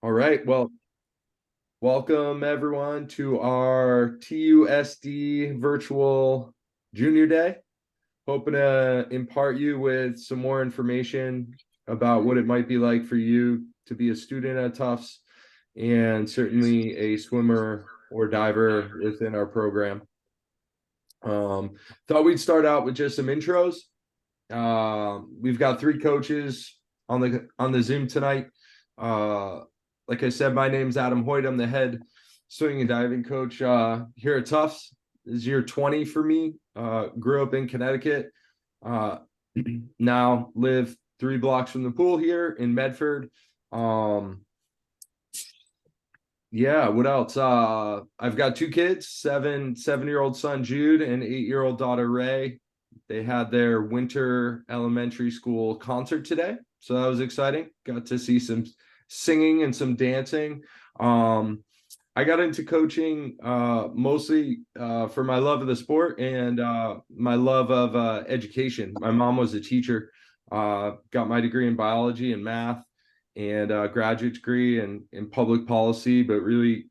All right. Well, welcome everyone to our TUSD virtual junior day. Hoping to impart you with some more information about what it might be like for you to be a student at Tufts and certainly a swimmer or diver within our program. Thought we'd start out with just some intros. We've got three coaches on the Zoom tonight. Uh, like I said, my name's Adam Hoyt. I'm the head swimming and diving coach here at Tufts. This is year 20 for me. Grew up in Connecticut. Uh, now live 3 blocks from the pool here in Medford. Um, yeah, what else? I've got two kids, seven-year-old son Jude and 8-year-old daughter Ray. They had their winter elementary school concert today, so that was exciting. Got to see some singing and some dancing. I got into coaching mostly for my love of the sport and my love of education. My mom was a teacher. Got my degree in biology and math and a graduate degree in public policy, but really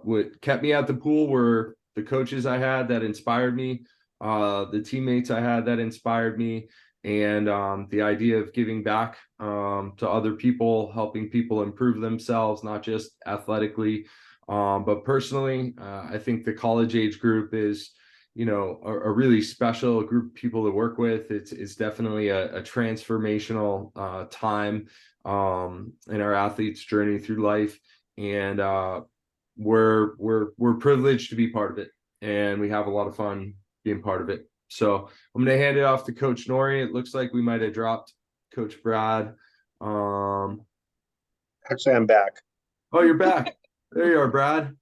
what kept me at the pool were the coaches I had that inspired me, the teammates I had that inspired me, and the idea of giving back to other people, helping people improve themselves, not just athletically, but personally. I think the college age group is, a really special group of people to work with. It's definitely a transformational time in our athletes' journey through life, and we're privileged to be part of it, and we have a lot of fun being part of it. So I'm going to hand it off to Coach Nori. It looks like we might have dropped Coach Brad. Um, Actually, I'm back. oh, you're back. There you are, Brad.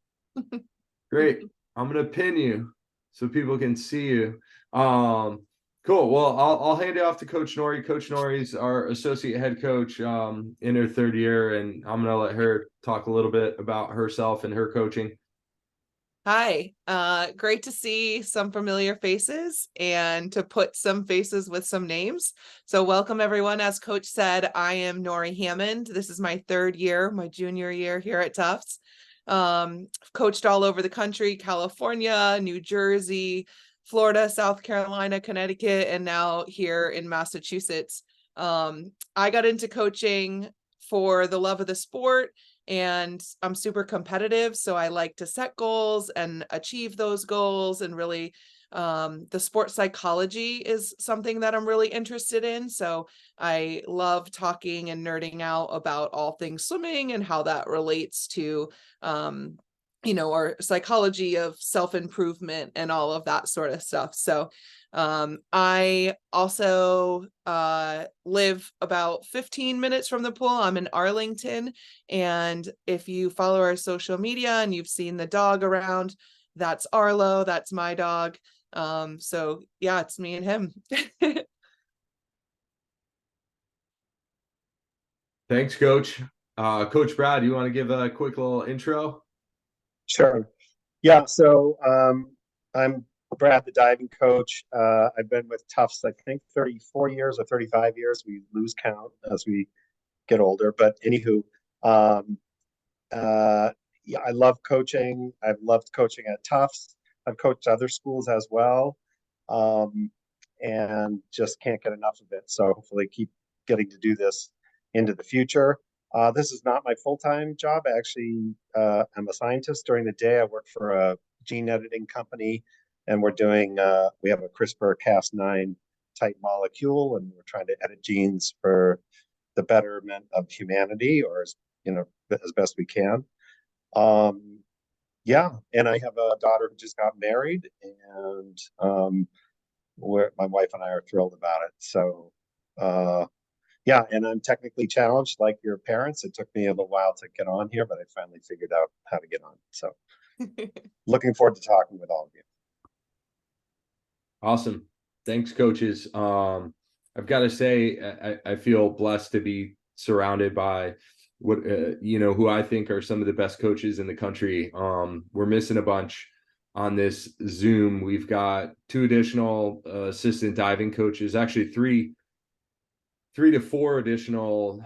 Great. I'm going to pin you so people can see you. Cool. Well, I'll hand it off to Coach Nori. Coach Nori's our associate head coach in her third year, and I'm gonna let her talk a little bit about herself and her coaching. Hi, great to see some familiar faces and to put some faces with some names. So welcome everyone. As Coach said, I am Nori Hammond. This is my third year, my junior year here at Tufts. Coached all over the country, California, New Jersey, Florida, South Carolina, Connecticut, and now here in Massachusetts. I got into coaching for the love of the sport, and I'm super competitive, so I like to set goals and achieve those goals. And really, the sport psychology is something that I'm really interested in. So I love talking and nerding out about all things swimming and how that relates to our psychology of self-improvement and all of that sort of stuff. So I also live about 15 minutes from the pool. I'm in Arlington, and if you follow our social media and you've seen the dog around, that's Arlo, that's my dog. So yeah, it's me and him. Thanks, Coach. Coach Brad, you want to give a quick little intro? Sure. Yeah. So I'm Brad, the diving coach. I've been with Tufts, I think, 34 years or 35 years. We lose count as we get older. But anywho, um, yeah, I love coaching. I've loved coaching at Tufts. I've coached other schools as well, um, and just can't get enough of it. So hopefully, keep getting to do this into the future. This is not my full-time job. I actually am a scientist. During the day, I work for a gene editing company, and we have a CRISPR-Cas9 type molecule, and we're trying to edit genes for the betterment of humanity, or as best we can. Um, yeah, and I have a daughter who just got married, and my wife and I are thrilled about it. So, yeah, and I'm technically challenged like your parents. It took me a little while to get on here, but I finally figured out how to get on. So, looking forward to talking with all of you. Awesome. Thanks, coaches. I've got to say, I feel blessed to be surrounded by who I think are some of the best coaches in the country. We're missing a bunch on this Zoom. We've got two additional assistant diving coaches, actually three 3 to 4 additional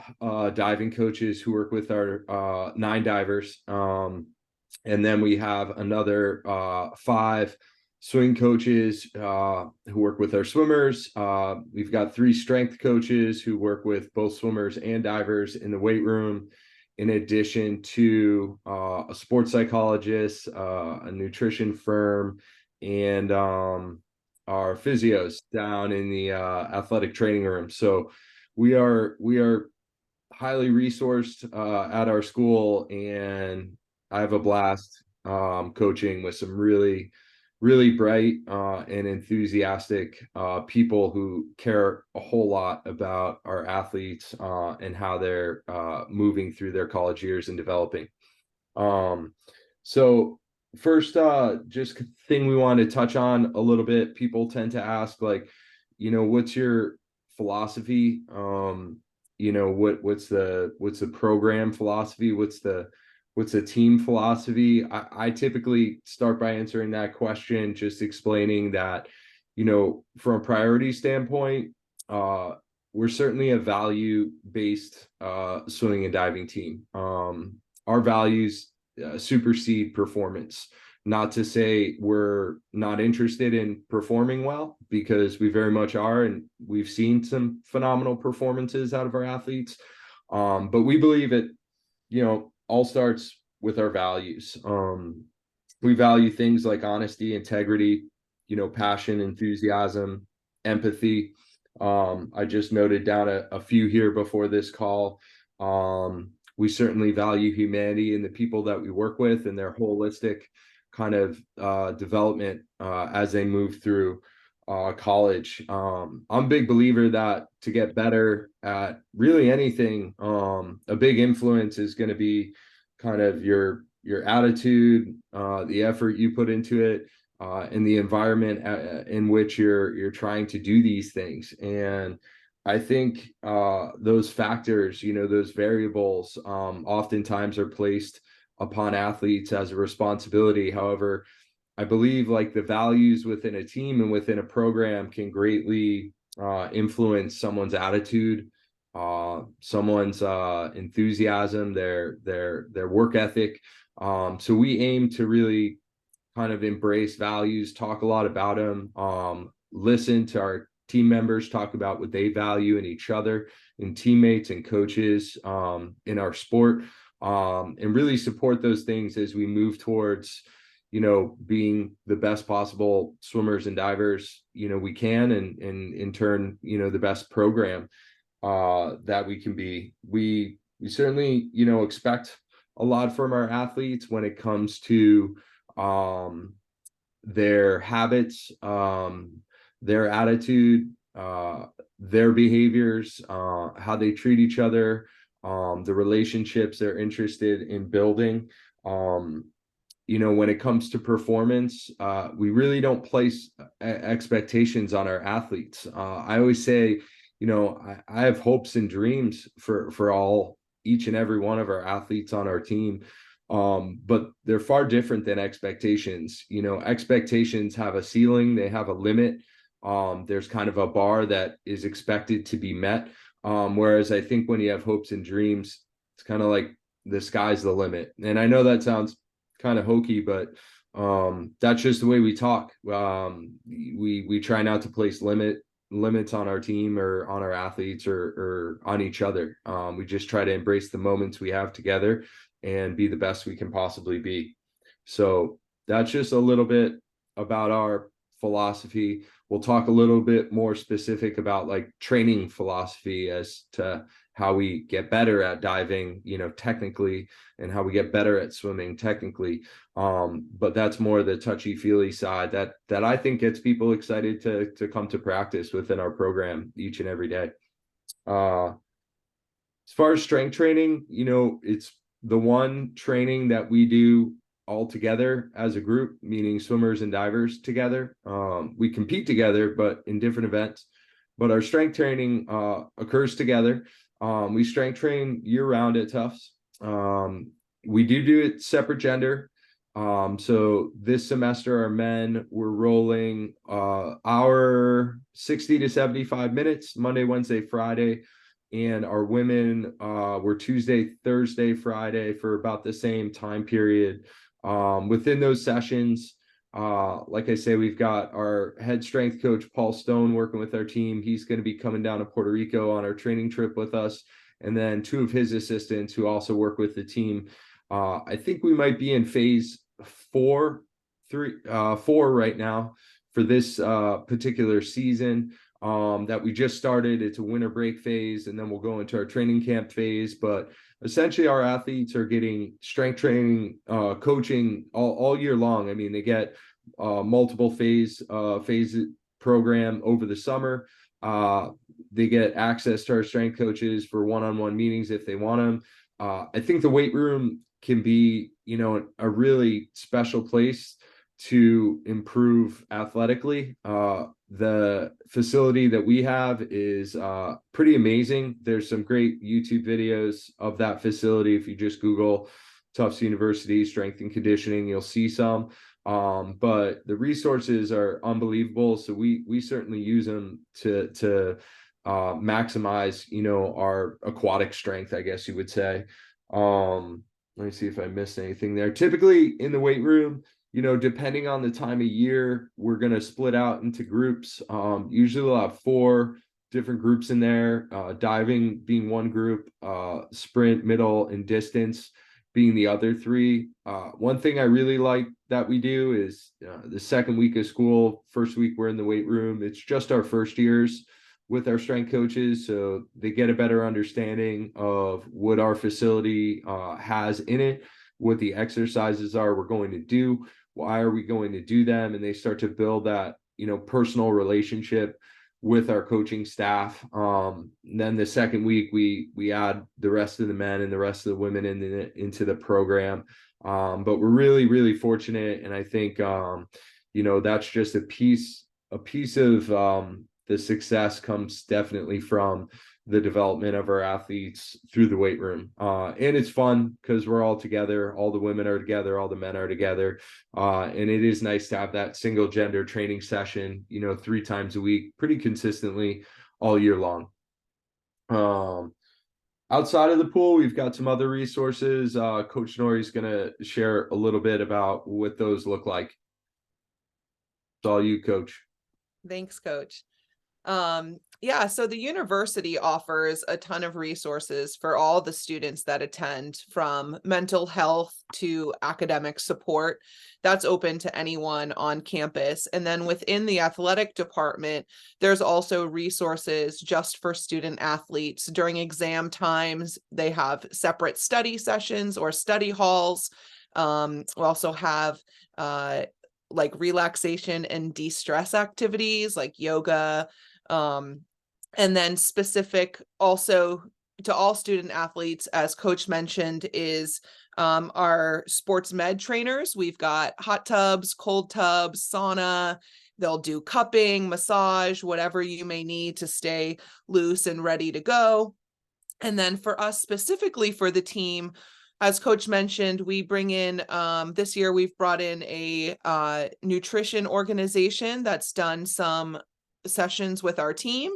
diving coaches who work with our 9 divers. And then we have another 5 swing coaches who work with our swimmers. We've got 3 strength coaches who work with both swimmers and divers in the weight room, in addition to a sports psychologist, a nutrition firm, and our physios down in the athletic training room. So we are highly resourced at our school, and I have a blast coaching with some really bright and enthusiastic people who care a whole lot about our athletes and how they're moving through their college years and developing. So first, just thing we want to touch on a little bit, people tend to ask, like, what's your philosophy? What's the program philosophy? What's the team philosophy? I typically start by answering that question, just explaining that, from a priority standpoint, we're certainly a value-based swimming and diving team. Our values supersede performance. Not to say we're not interested in performing well, because we very much are, and we've seen some phenomenal performances out of our athletes. But we believe it, all starts with our values. We value things like honesty, integrity, passion, enthusiasm, empathy. I just noted down a few here before this call. We certainly value humanity in the people that we work with and their holistic kind of development as they move through college. I'm a big believer that to get better at really anything, a big influence is going to be kind of your attitude, the effort you put into it, and the environment in which you're trying to do these things. And I think those factors, those variables, oftentimes are placed upon athletes as a responsibility. However, I believe like the values within a team and within a program can greatly influence someone's attitude, someone's enthusiasm, their work ethic. So we aim to really kind of embrace values, talk a lot about them, listen to our team members talk about what they value in each other, in teammates and coaches, in our sport, and really support those things as we move towards, being the best possible swimmers and divers, we can, and in turn, the best program that we can be. We certainly, expect a lot from our athletes when it comes to their habits, their attitude, their behaviors, how they treat each other, the relationships they're interested in building. When it comes to performance, we really don't place expectations on our athletes. I always say, I have hopes and dreams for each and every one of our athletes on our team. But they're far different than expectations. Expectations have a ceiling, they have a limit. There's kind of a bar that is expected to be met. Whereas I think when you have hopes and dreams, it's kind of like the sky's the limit. And I know that sounds kind of hokey, but that's just the way we talk. We try not to place limits on our team or on our athletes or on each other. We just try to embrace the moments we have together and be the best we can possibly be. So that's just a little bit about our philosophy. We'll talk a little bit more specific about like training philosophy as to how we get better at diving, technically, and how we get better at swimming technically. But that's more the touchy-feely side that I think gets people excited to come to practice within our program each and every day. As far as strength training, it's the one training that we do all together as a group, meaning swimmers and divers together. We compete together, but in different events. But our strength training occurs together. We strength train year round at Tufts. We do it separate gender. So this semester, our men were rolling our 60 to 75 minutes, Monday, Wednesday, Friday. and our women were Tuesday, Thursday, Friday for about the same time period. Within those sessions, like I say, we've got our head strength coach, Paul Stone, working with our team. He's going to be coming down to Puerto Rico on our training trip with us. And then two of his assistants who also work with the team. I think we might be in phase four right now for this particular season that we just started. It's a winter break phase, and then we'll go into our training camp phase. But essentially, our athletes are getting strength training, coaching all year long. I mean, they get multiple phase program over the summer. They get access to our strength coaches for one-on-one meetings if they want them. I think the weight room can be, a really special place to improve athletically. The facility that we have is pretty amazing. There's some great YouTube videos of that facility. If you just Google Tufts University strength and conditioning, you'll see some. But the resources are unbelievable. So we certainly use them to maximize, our aquatic strength, I guess you would say. Let me see if I missed anything there. Typically in the weight room, depending on the time of year, we're going to split out into groups. Usually we'll have 4 different groups in there, diving being one group, sprint, middle, and distance being the other 3. One thing I really like that we do is the second week of school, first week we're in the weight room. It's just our first years with our strength coaches, so they get a better understanding of what our facility has in it, what the exercises are we're going to do, why are we going to do them, and they start to build that personal relationship with our coaching staff. Then the second week we add the rest of the men and the rest of the women into the program. But we're really fortunate, and I think that's just a piece of the success comes definitely from the development of our athletes through the weight room. And it's fun because we're all together, all the women are together, all the men are together. And it is nice to have that single gender training session, 3 times a week, pretty consistently all year long. Outside of the pool, we've got some other resources. Coach Nori's going to share a little bit about what those look like. It's all you, Coach. Thanks, Coach. Yeah, so the university offers a ton of resources for all the students that attend, from mental health to academic support. That's open to anyone on campus. And then within the athletic department, there's also resources just for student athletes. During exam times, they have separate study sessions or study halls. We also have like relaxation and de-stress activities like yoga. And then specific also to all student athletes, as Coach mentioned, is our sports med trainers. We've got hot tubs, cold tubs, sauna. They'll do cupping, massage, whatever you may need to stay loose and ready to go. And then for us specifically for the team, as Coach mentioned, we bring in, this year we've brought in a nutrition organization that's done some sessions with our team,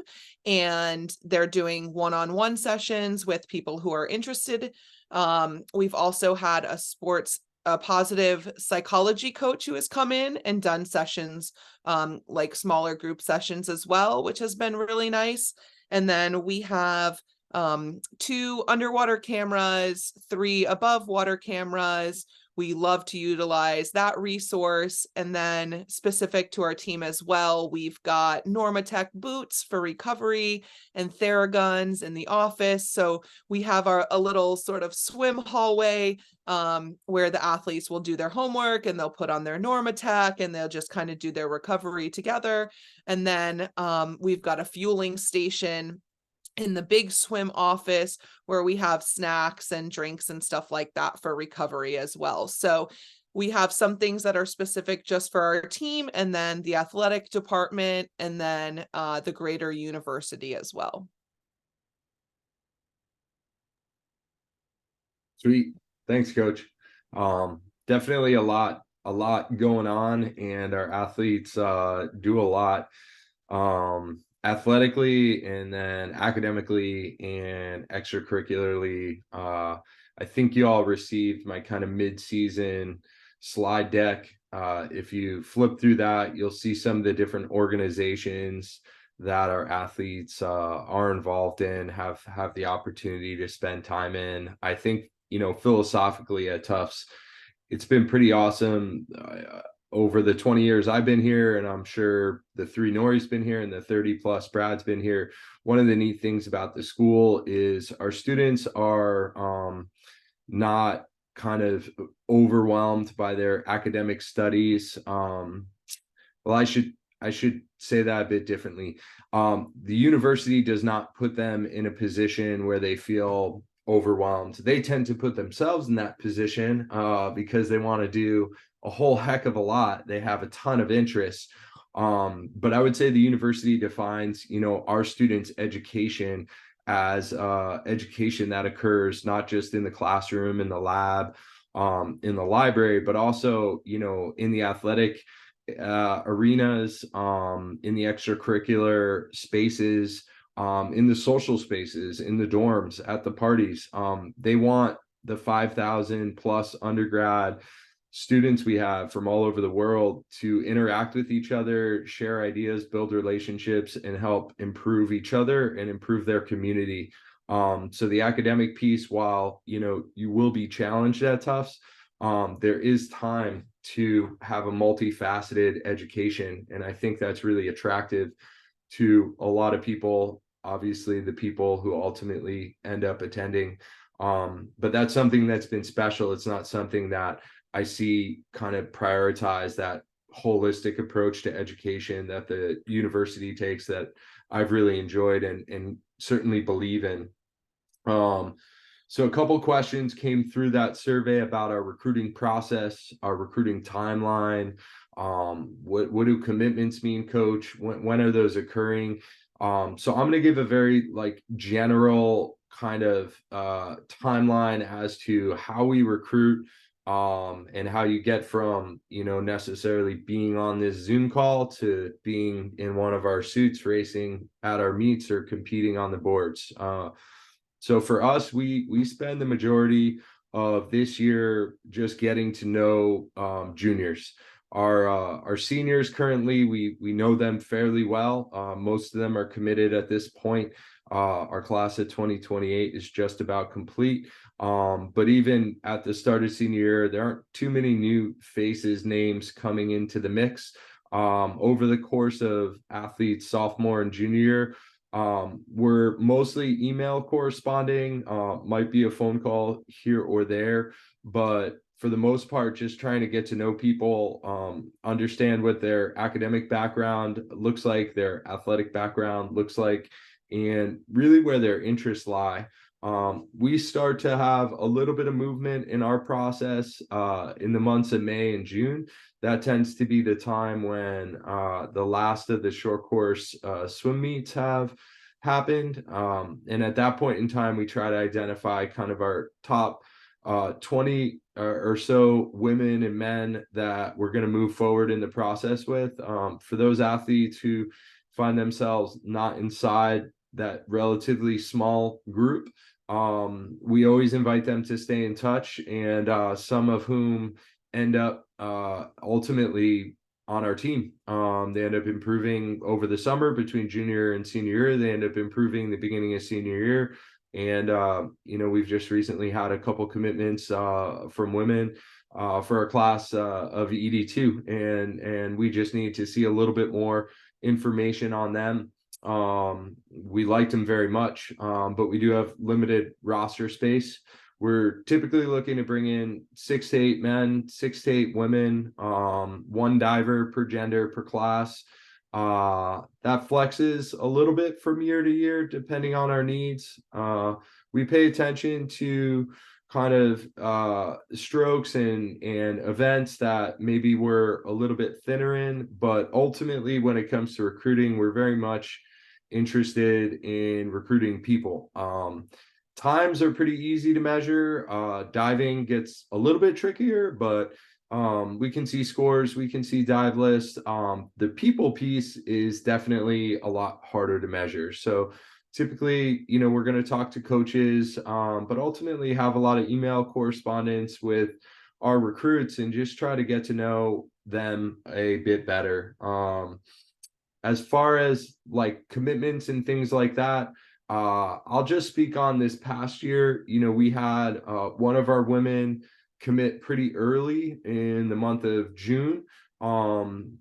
and they're doing one-on-one sessions with people who are interested. We've also had a positive psychology coach who has come in and done sessions, like smaller group sessions as well, which has been really nice. And then we have 2 underwater cameras, 3 above water cameras. We love to utilize that resource. And then specific to our team as well, we've got Normatec boots for recovery and Theraguns in the office. So we have a little sort of swim hallway where the athletes will do their homework and they'll put on their Normatec and they'll just kind of do their recovery together. And then we've got a fueling station in the big swim office where we have snacks and drinks and stuff like that for recovery as well. So we have some things that are specific just for our team, and then the athletic department, and then the greater university as well. Sweet. Thanks, Coach. Definitely a lot going on, and our athletes do a lot. athletically and then academically and extracurricularly. I think you all received my kind of mid-season slide deck. If you flip through that, you'll see some of the different organizations that our athletes are involved in, have the opportunity to spend time in. I think, philosophically at Tufts, it's been pretty awesome. Over the 20 years I've been here, and I'm sure the 3 Nori's been here and the 30 plus Brad's been here. One of the neat things about the school is our students are not kind of overwhelmed by their academic studies. Well, I should say that a bit differently. The university does not put them in a position where they feel overwhelmed. They tend to put themselves in that position because they want to do a whole heck of a lot. They have a ton of interests. But I would say the university defines, our students' education as education that occurs not just in the classroom, in the lab, in the library, but also, in the athletic arenas, in the extracurricular spaces, in the social spaces, in the dorms, at the parties. They want the 5,000 plus undergrad students we have from all over the world to interact with each other, share ideas, build relationships, and help improve each other and improve their community. So the academic piece, while you will be challenged at Tufts, there is time to have a multifaceted education, and I think that's really attractive to a lot of people. Obviously, the people who ultimately end up attending, but that's something that's been special. It's not something that I see kind of prioritize, that holistic approach to education that the university takes, that I've really enjoyed and certainly believe in. So a couple questions came through that survey about our recruiting process, our recruiting timeline. What do commitments mean, Coach? When are those occurring? So I'm going to give a very general kind of timeline as to how we recruit, and how you get from necessarily being on this Zoom call to being in one of our suits racing at our meets or competing on the boards. So for us, we spend the majority of this year just getting to know juniors. Our seniors currently, we know them fairly well. Most of them are committed at this point. Our class of 2028 is just about complete. But even at the start of senior year, there aren't too many new faces, names coming into the mix. Over the course of athletes sophomore and junior year, we're mostly email corresponding, might be a phone call here or there, but for the most part, just trying to get to know people, understand what their academic background looks like, their athletic background looks like, and really where their interests lie. We start to have a little bit of movement in our process in the months of May and June. That tends to be the time when the last of the short course swim meets have happened. And at that point in time, we try to identify kind of our top 20 or so women and men that we're going to move forward in the process with. For those athletes who find themselves not inside that relatively small group, we always invite them to stay in touch, and some of whom end up ultimately on our team. They end up improving over the summer between junior and senior year. They end up improving the beginning of senior year. And we've just recently had a couple commitments from women for our class of ED2, and we just need to see a little bit more information on them. We liked them very much, but we do have limited roster space. We're typically looking to bring in 6 to 8 men, 6 to 8 women, 1 diver per gender per class. That flexes a little bit from year to year, depending on our needs. We pay attention to kind of strokes and events that maybe we're a little bit thinner in, but ultimately when it comes to recruiting, we're very much interested in recruiting people. Times are pretty easy to measure. Diving gets a little bit trickier, but We can see scores, we can see dive lists. The people piece is definitely a lot harder to measure. So typically, we're going to talk to coaches, but ultimately have a lot of email correspondence with our recruits and just try to get to know them a bit better. As far as like commitments and things like that, I'll just speak on this past year. We had one of our women commit pretty early in the month of June.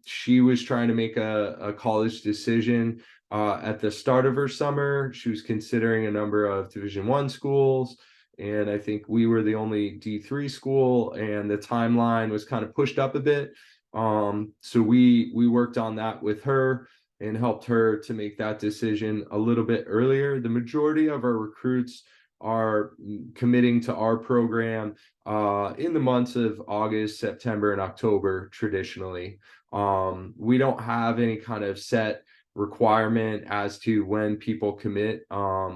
She was trying to make a college decision at the start of her summer. She was considering a number of Division I schools, and I think we were the only D3 school, and the timeline was kind of pushed up a bit. So we worked on that with her and helped her to make that decision a little bit earlier. The majority of our recruits are committing to our program in the months of August, September, and October traditionally. We don't have any kind of set requirement as to when people commit.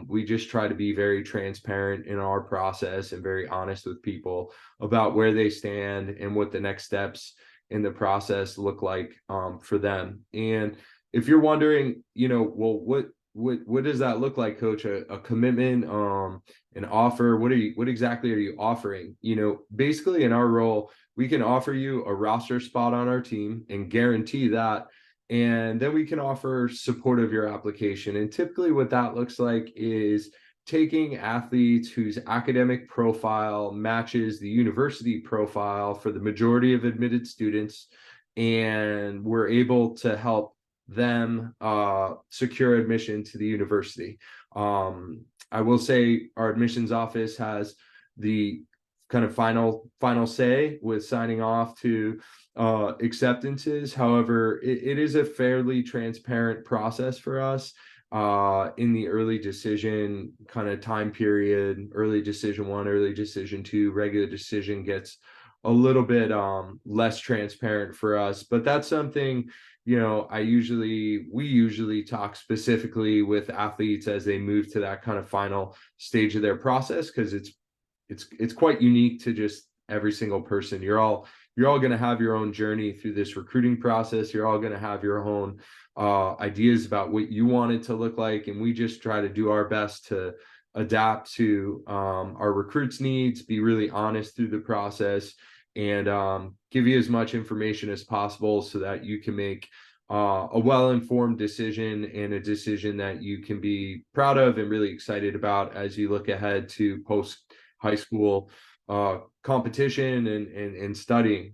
We just try to be very transparent in our process and very honest with people about where they stand and what the next steps in the process look like for them. And if you're wondering, well, what does that look like, Coach? A commitment, an offer? What exactly are you offering? Basically in our role, we can offer you a roster spot on our team and guarantee that. And then we can offer support of your application. And typically what that looks like is taking athletes whose academic profile matches the university profile for the majority of admitted students, and we're able to help them secure admission to the university. I will say our admissions office has the kind of final say with signing off to acceptances. However, it is a fairly transparent process for us in the early decision kind of time period. Early decision 1, early decision 2, regular decision gets a little bit less transparent for us, but that's something we usually talk specifically with athletes as they move to that kind of final stage of their process, because it's quite unique to just every single person. You're all going to have your own journey through this recruiting process. You're all going to have your own ideas about what you want it to look like, and we just try to do our best to adapt to our recruits' needs, be really honest through the process, and give you as much information as possible so that you can make a well-informed decision, and a decision that you can be proud of and really excited about as you look ahead to post high school competition and studying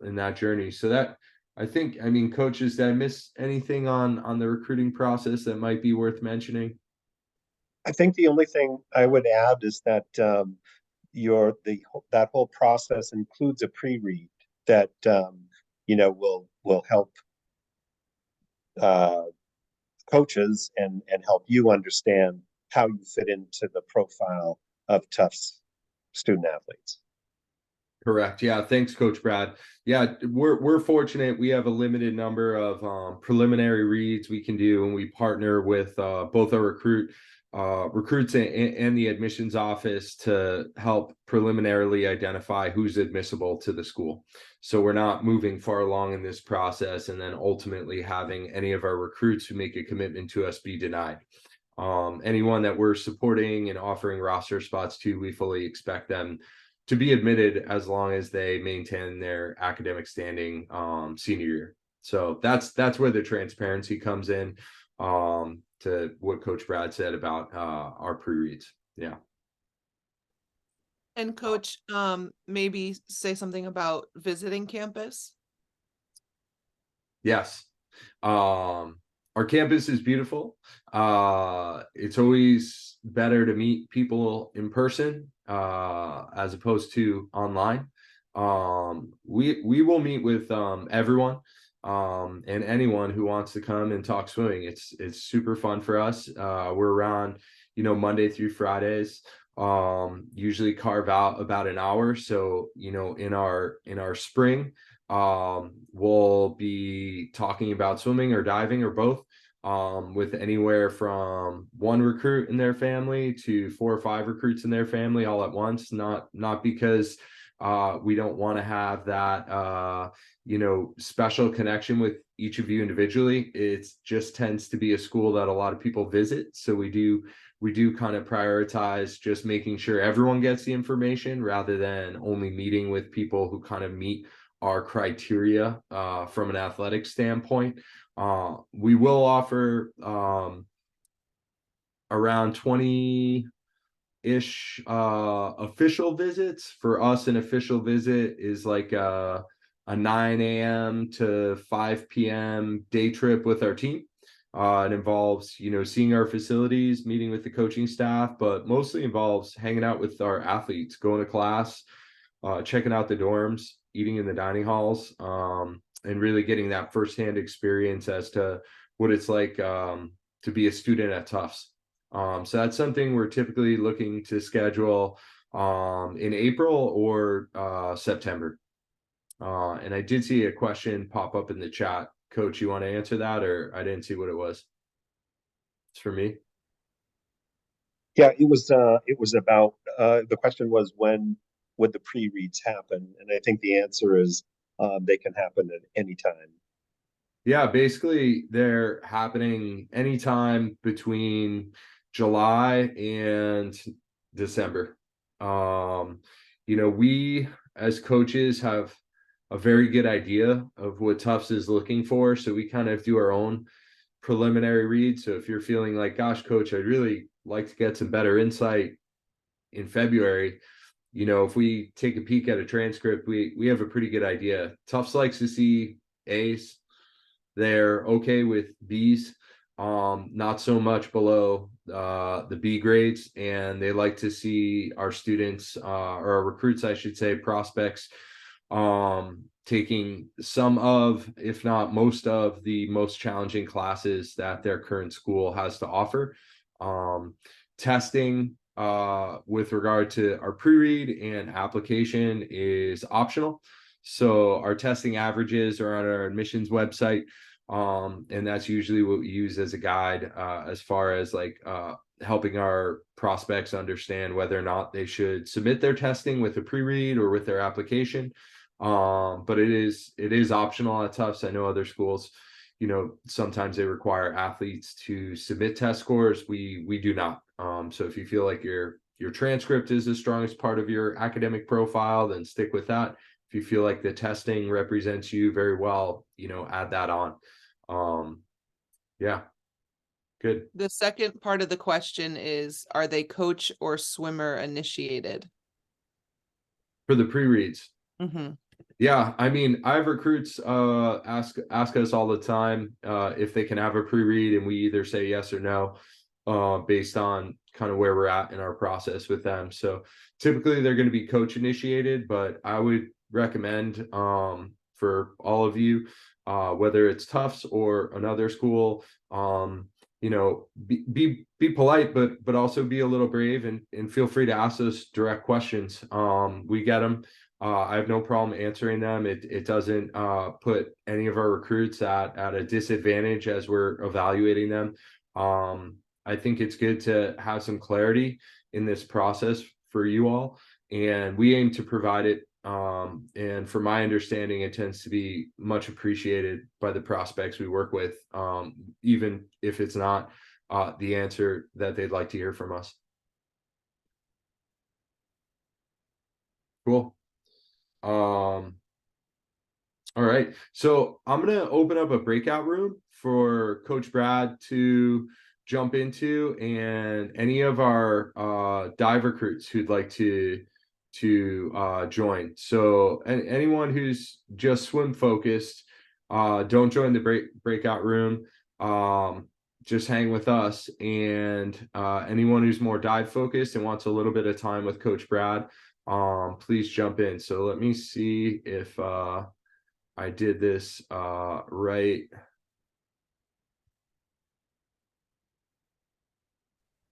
in that journey. So that, I think, coaches, did I miss anything on the recruiting process that might be worth mentioning? I think the only thing I would add is that that whole process includes a pre-read that will help coaches and help you understand how you fit into the profile of Tufts student athletes. Correct. Yeah. Thanks, Coach Brad. Yeah, we're fortunate. We have a limited number of preliminary reads we can do, and we partner with both our recruits and the admissions office to help preliminarily identify who's admissible to the school. So we're not moving far along in this process and then ultimately having any of our recruits who make a commitment to us be denied. Anyone that we're supporting and offering roster spots to, we fully expect them to be admitted as long as they maintain their academic standing senior year. So that's where the transparency comes in, to what Coach Brad said about our pre-reads. Yeah. And Coach, maybe say something about visiting campus. Yes. Our campus is beautiful. It's always better to meet people in person as opposed to online. We will meet with everyone and anyone who wants to come and talk swimming. It's super fun for us. We're around, Monday through Fridays. Usually carve out about an hour. So, in our spring, we'll be talking about swimming or diving or both, with anywhere from 1 recruit in their family to 4 or 5 recruits in their family all at once. Not because We don't want to have that, special connection with each of you individually. It just tends to be a school that a lot of people visit. So we do kind of prioritize just making sure everyone gets the information rather than only meeting with people who kind of meet our criteria from an athletic standpoint. We will offer around 20-ish official visits. For us, an official visit is like a 9 a.m. to 5 p.m. day trip with our team. It involves, seeing our facilities, meeting with the coaching staff, but mostly involves hanging out with our athletes, going to class, checking out the dorms, eating in the dining halls, and really getting that firsthand experience as to what it's like to be a student at Tufts. So that's something we're typically looking to schedule in April or September. And I did see a question pop up in the chat. Coach, you want to answer that, or I didn't see what it was? It's for me. Yeah, it was about the question was, when would the pre-reads happen? And I think the answer is they can happen at any time. Yeah, basically they're happening anytime between July and December. We as coaches have a very good idea of what Tufts is looking for, so we kind of do our own preliminary read. So if you're feeling like, gosh, coach, I'd really like to get some better insight in February, if we take a peek at a transcript, we have a pretty good idea. Tufts likes to see A's. They're okay with B's, not so much below the B grades, and they like to see our students, or our recruits, I should say, prospects, taking some of, if not most of, the most challenging classes that their current school has to offer. Testing with regard to our pre-read and application is optional. So our testing averages are on our admissions website. And that's usually what we use as a guide as far as helping our prospects understand whether or not they should submit their testing with a pre-read or with their application. But it is optional at Tufts. I know other schools, sometimes they require athletes to submit test scores. We do not. So if you feel like your transcript is the strongest part of your academic profile, then stick with that. If you feel like the testing represents you very well, add that on. Yeah, good. The second part of the question is, are they coach or swimmer initiated? For the pre-reads. Mm-hmm. Yeah, I mean, I have recruits ask us all the time if they can have a pre-read, and we either say yes or no based on kind of where we're at in our process with them. So typically they're going to be coach initiated, but I would recommend for all of you, whether it's Tufts or another school, be polite, but also be a little brave, and feel free to ask those direct questions. We get them. I have no problem answering them. It doesn't put any of our recruits at a disadvantage as we're evaluating them. I think it's good to have some clarity in this process for you all, and we aim to provide it. And from my understanding, it tends to be much appreciated by the prospects we work with, even if it's not the answer that they'd like to hear from us. Cool. All right, so I'm gonna open up a breakout room for Coach Brad to jump into, and any of our dive recruits who'd like to join. So anyone who's just swim focused, don't join the breakout room. Just hang with us, and anyone who's more dive focused and wants a little bit of time with Coach Brad, please jump in. So let me see if I did this right.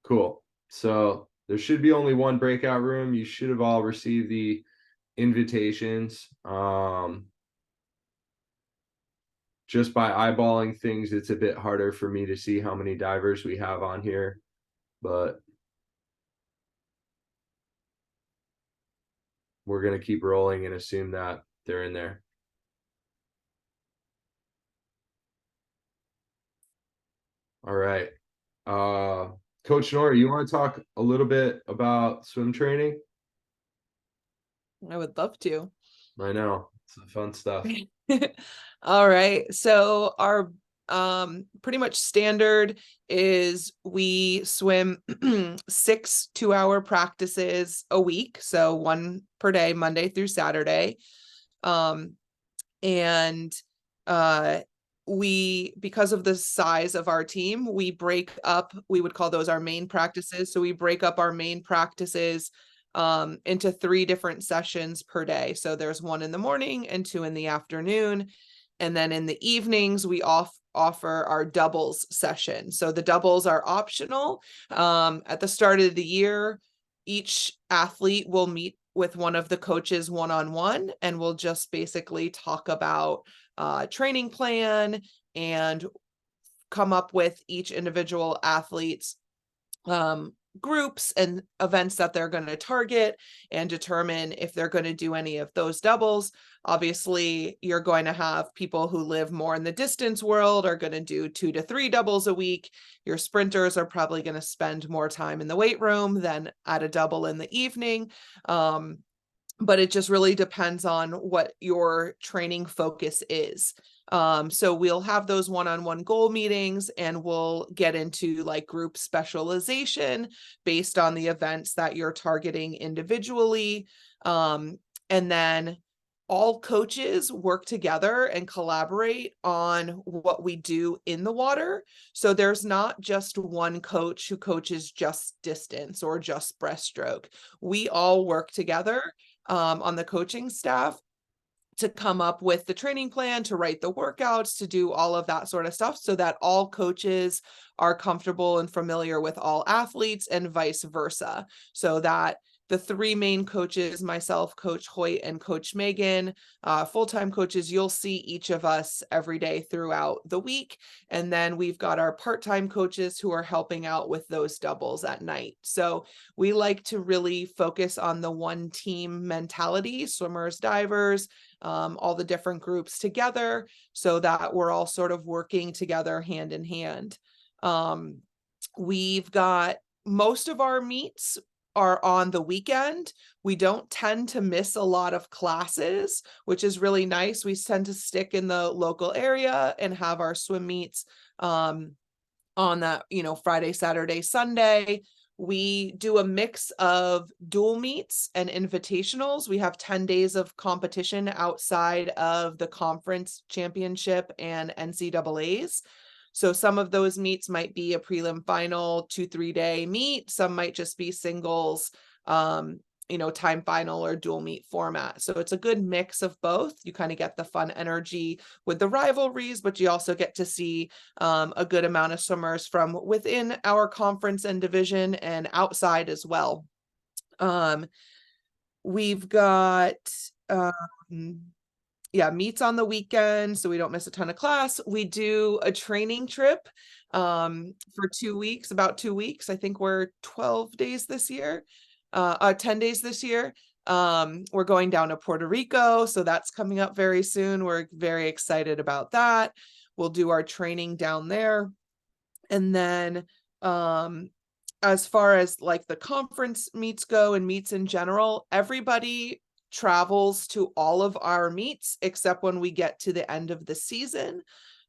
Cool. So there should be only one breakout room. You should have all received the invitations. Just by eyeballing things, it's a bit harder for me to see how many divers we have on here, but we're going to keep rolling and assume that they're in there. All right. Coach Nori, you want to talk a little bit about swim training? I would love to. I know, it's the fun stuff. All right. So our pretty much standard is we swim 6 2-hour practices a week. So 1 per day, Monday through Saturday. And we, because of the size of our team, we break up, we would call those our main practices. So we break up our main practices into 3 different sessions per day. So there's 1 in the morning and 2 in the afternoon. And then in the evenings, we offer our doubles session. So the doubles are optional. At the start of the year, each athlete will meet with one of the coaches one-on-one, and we'll just basically talk about training plan and come up with each individual athlete's groups and events that they're going to target and determine if they're going to do any of those doubles. Obviously, you're going to have people who live more in the distance world are going to do 2 to 3 doubles a week. Your sprinters are probably going to spend more time in the weight room than at a double in the evening. But it just really depends on what your training focus is. So we'll have those one-on-one goal meetings, and we'll get into like group specialization based on the events that you're targeting individually. And then all coaches work together and collaborate on what we do in the water. So there's not just one coach who coaches just distance or just breaststroke. We all work together on the coaching staff to come up with the training plan, to write the workouts, to do all of that sort of stuff so that all coaches are comfortable and familiar with all athletes and vice versa. So that the 3 main coaches, myself, Coach Hoyt, and Coach Megan, full-time coaches, you'll see each of us every day throughout the week. And then we've got our part-time coaches who are helping out with those doubles at night. So we like to really focus on the one team mentality, swimmers, divers, all the different groups together, so that we're all sort of working together hand in hand. We've got most of our meets are on the weekend. We don't tend to miss a lot of classes, which is really nice. We tend to stick in the local area and have our swim meets on that, Friday, Saturday, Sunday. We do a mix of dual meets and invitationals. We have 10 days of competition outside of the conference championship and NCAAs. So some of those meets might be a prelim final 2-3 day meet. Some might just be singles, time final or dual meet format. So it's a good mix of both. You kind of get the fun energy with the rivalries, but you also get to see a good amount of swimmers from within our conference and division and outside as well. We've got meets on the weekend, so we don't miss a ton of class. We do a training trip for 2 weeks, about 2 weeks. I think we're 12 days this year, 10 days this year. We're going down to Puerto Rico, so that's coming up very soon. We're very excited about that. We'll do our training down there. And then as far as like the conference meets go and meets in general, everybody travels to all of our meets except when we get to the end of the season.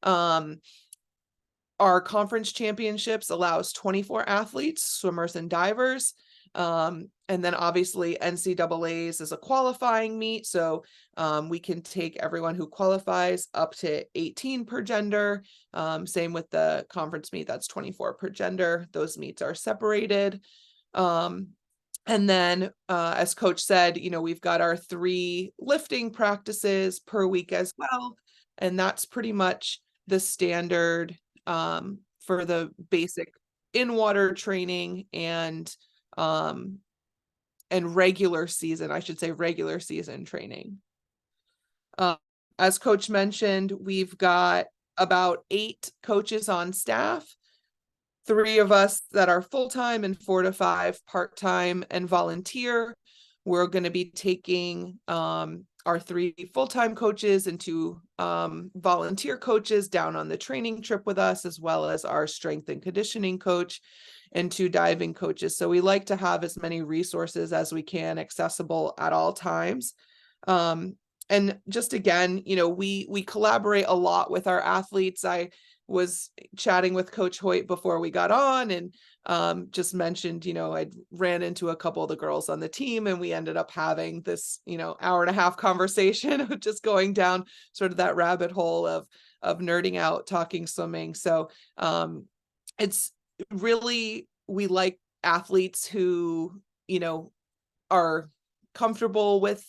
Our conference championships allows 24 athletes, swimmers and divers. And then obviously NCAAs is a qualifying meet. So we can take everyone who qualifies up to 18 per gender. Same with the conference meet, that's 24 per gender. Those meets are separated. And then, as Coach said, we've got our 3 lifting practices per week as well. And that's pretty much the standard for the basic in-water training and regular season, I should say regular season training. As Coach mentioned, we've got about 8 coaches on staff. 3 of us that are full-time and 4 to 5 part-time and volunteer. we're going to be taking our 3 full-time coaches and 2 volunteer coaches down on the training trip with us, as well as our strength and conditioning coach and 2 diving coaches. So we like to have as many resources as we can accessible at all times. And just again, we collaborate a lot with our athletes. I was chatting with Coach Hoyt before we got on, and just mentioned, I ran into a couple of the girls on the team, and we ended up having this, hour and a half conversation of just going down sort of that rabbit hole of nerding out, talking swimming. So it's really, we like athletes who, are comfortable with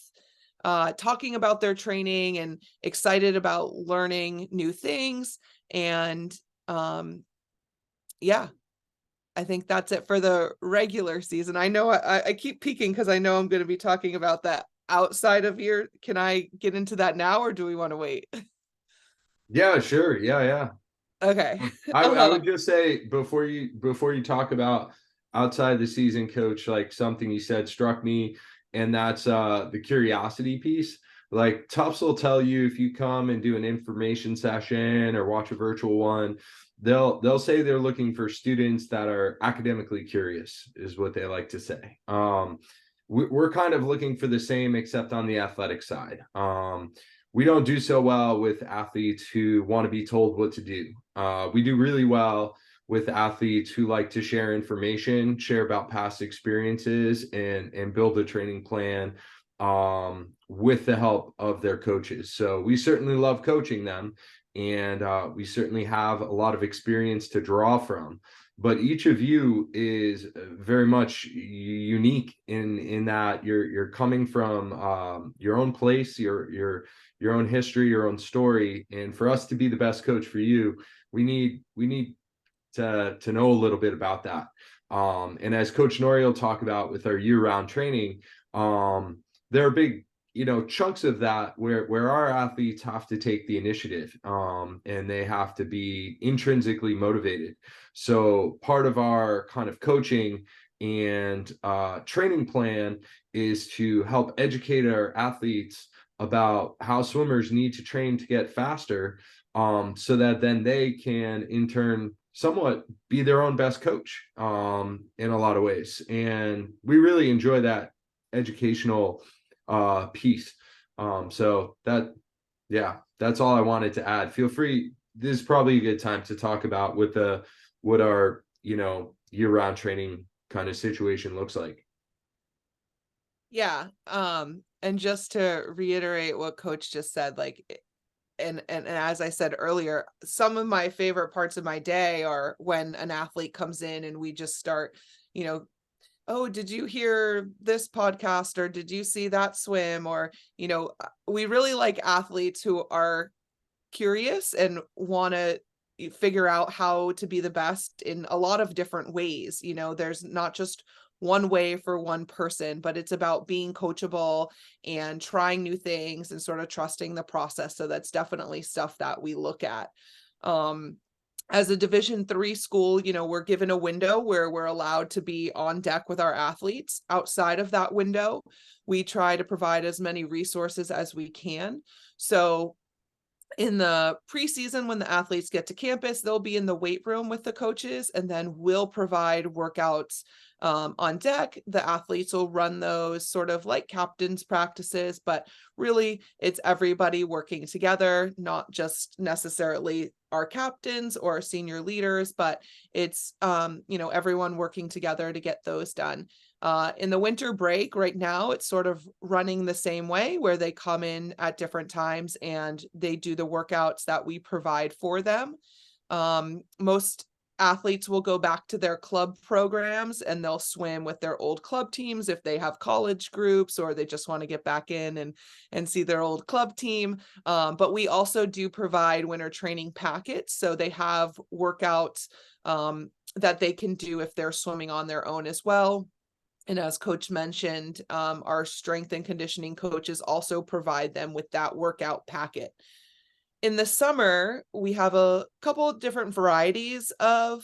talking about their training and excited about learning new things. And yeah, I think that's it for the regular season. I know I keep peeking because I know I'm going to be talking about that outside of here. Can I get into that now, or do we want to wait? Yeah, sure. Yeah. Okay. I would just say before you talk about outside the season, coach, like something you said struck me, and that's the curiosity piece. Like Tufts will tell you, if you come and do an information session or watch a virtual one, they'll say they're looking for students that are academically curious, is what they like to say. We're kind of looking for the same, except on the athletic side. We don't do so well with athletes who want to be told what to do. We do really well with athletes who like to share information, share about past experiences, and build a training plan with the help of their coaches. So we certainly love coaching them, and we certainly have a lot of experience to draw from. But each of you is very much unique in that you're coming from your own place, your own history, your own story. And for us to be the best coach for you, we need to know a little bit about that. And as Coach Nori will talk about with our year-round training, there are big, chunks of that where our athletes have to take the initiative, and they have to be intrinsically motivated. So part of our kind of coaching and training plan is to help educate our athletes about how swimmers need to train to get faster, so that then they can in turn somewhat be their own best coach in a lot of ways. And we really enjoy that educational piece. So that's all I wanted to add. Feel free. This is probably a good time to talk about what our year-round training kind of situation looks like. Yeah. And just to reiterate what Coach just said, like, and as I said earlier, some of my favorite parts of my day are when an athlete comes in and we just start, oh, did you hear this podcast, or did you see that swim? Or, we really like athletes who are curious and want to figure out how to be the best in a lot of different ways. There's not just one way for one person, but it's about being coachable and trying new things and sort of trusting the process. So that's definitely stuff that we look at. As a Division III school, we're given a window where we're allowed to be on deck with our athletes. Outside of that window, we try to provide as many resources as we can. So in the preseason, when the athletes get to campus, they'll be in the weight room with the coaches, and then we'll provide workouts on deck. The athletes will run those sort of like captain's practices, but really it's everybody working together, not just necessarily our captains or senior leaders, but it's, everyone working together to get those done. In the winter break right now, it's sort of running the same way, where they come in at different times and they do the workouts that we provide for them. Most athletes will go back to their club programs and they'll swim with their old club teams if they have college groups, or they just want to get back in and see their old club team. But we also do provide winter training packets. So they have workouts that they can do if they're swimming on their own as well. And as Coach mentioned, our strength and conditioning coaches also provide them with that workout packet. In the summer, we have a couple of different varieties of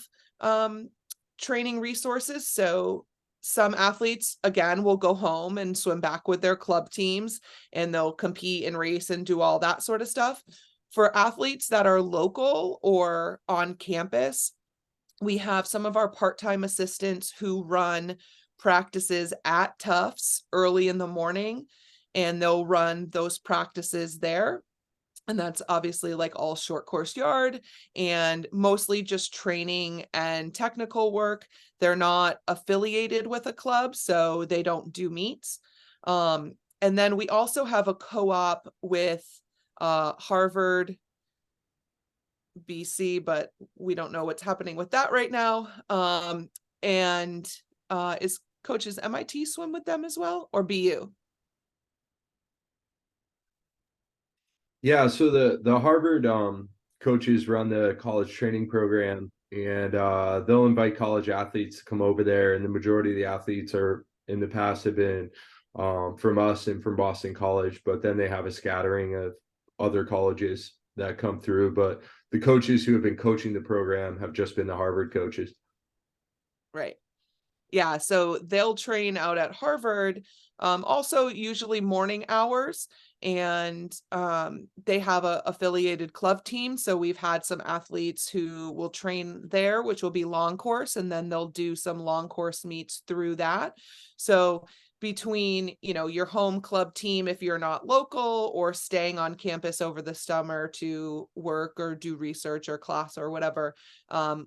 training resources. So some athletes, again, will go home and swim back with their club teams, and they'll compete and race and do all that sort of stuff. For athletes that are local or on campus, we have some of our part-time assistants who run practices at Tufts early in the morning, and they'll run those practices there. And that's obviously like all short course yard and mostly just training and technical work. They're not affiliated with a club, so they don't do meets. And then we also have a co-op with Harvard, BC, but we don't know what's happening with that right now. And is coaches MIT swim with them as well, or BU? Yeah, so the Harvard coaches run the college training program, and they'll invite college athletes to come over there, and the majority of the athletes are in the past have been from us and from Boston College, but then they have a scattering of other colleges that come through. But the coaches who have been coaching the program have just been the Harvard coaches. Right. Yeah, so they'll train out at Harvard, also usually morning hours, and they have a affiliated club team. So we've had some athletes who will train there, which will be long course, and then they'll do some long course meets through that. So between, you know, your home club team, if you're not local, or staying on campus over the summer to work or do research or class or whatever,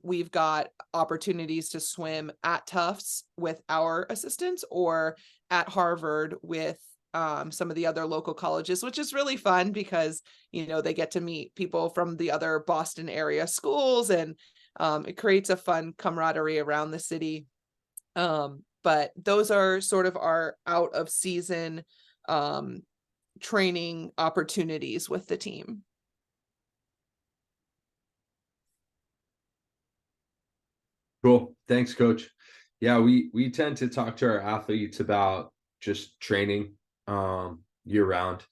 we've got opportunities to swim at Tufts with our assistants or at Harvard with some of the other local colleges, which is really fun because, you know, they get to meet people from the other Boston area schools, and it creates a fun camaraderie around the city. But those are sort of our out of season training opportunities with the team. Cool. Thanks, Coach. Yeah, we tend to talk to our athletes about just training year round.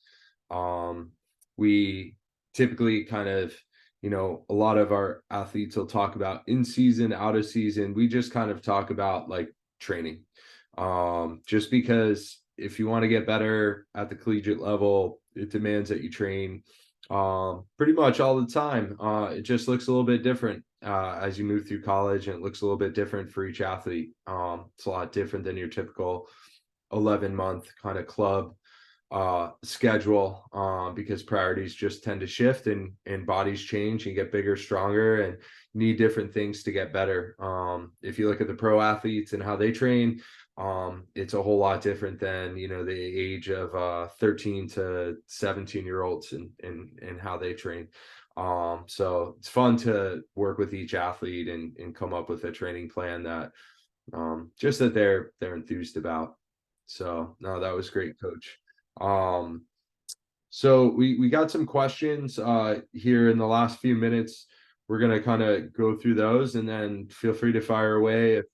We typically kind of, you know, a lot of our athletes will talk about in season, out of season. We just kind of talk about like training. Just because if you want to get better at the collegiate level, it demands that you train pretty much all the time. It just looks a little bit different as you move through college, and it looks a little bit different for each athlete. It's a lot different than your typical 11-month kind of club schedule, because priorities just tend to shift, and bodies change and get bigger, stronger, and need different things to get better. If you look at the pro athletes and how they train, it's a whole lot different than, you know, the age of 13 to 17-year-olds and how they train. So it's fun to work with each athlete and come up with a training plan that just that they're enthused about. So no, that was great, Coach. So we got some questions here in the last few minutes. We're gonna kind of go through those, and then feel free to fire away if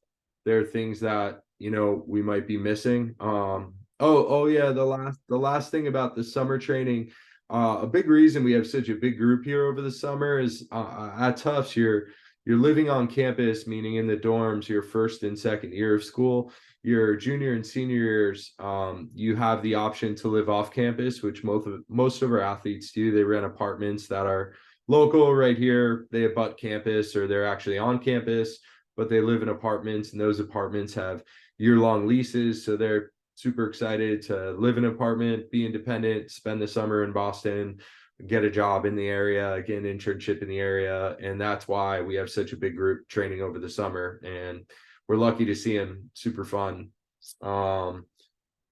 there are things that, you know, we might be missing. Oh yeah, the last thing about the summer training, a big reason we have such a big group here over the summer is at Tufts, you're living on campus, meaning in the dorms, your first and second year of school. Your junior and senior years, you have the option to live off campus, which most of our athletes do. They rent apartments that are local right here. They abut campus, or they're actually on campus, but they live in apartments, and those apartments have year-long leases. So they're super excited to live in an apartment, be independent, spend the summer in Boston, get a job in the area, get an internship in the area. And that's why we have such a big group training over the summer, and we're lucky to see them. Super fun. So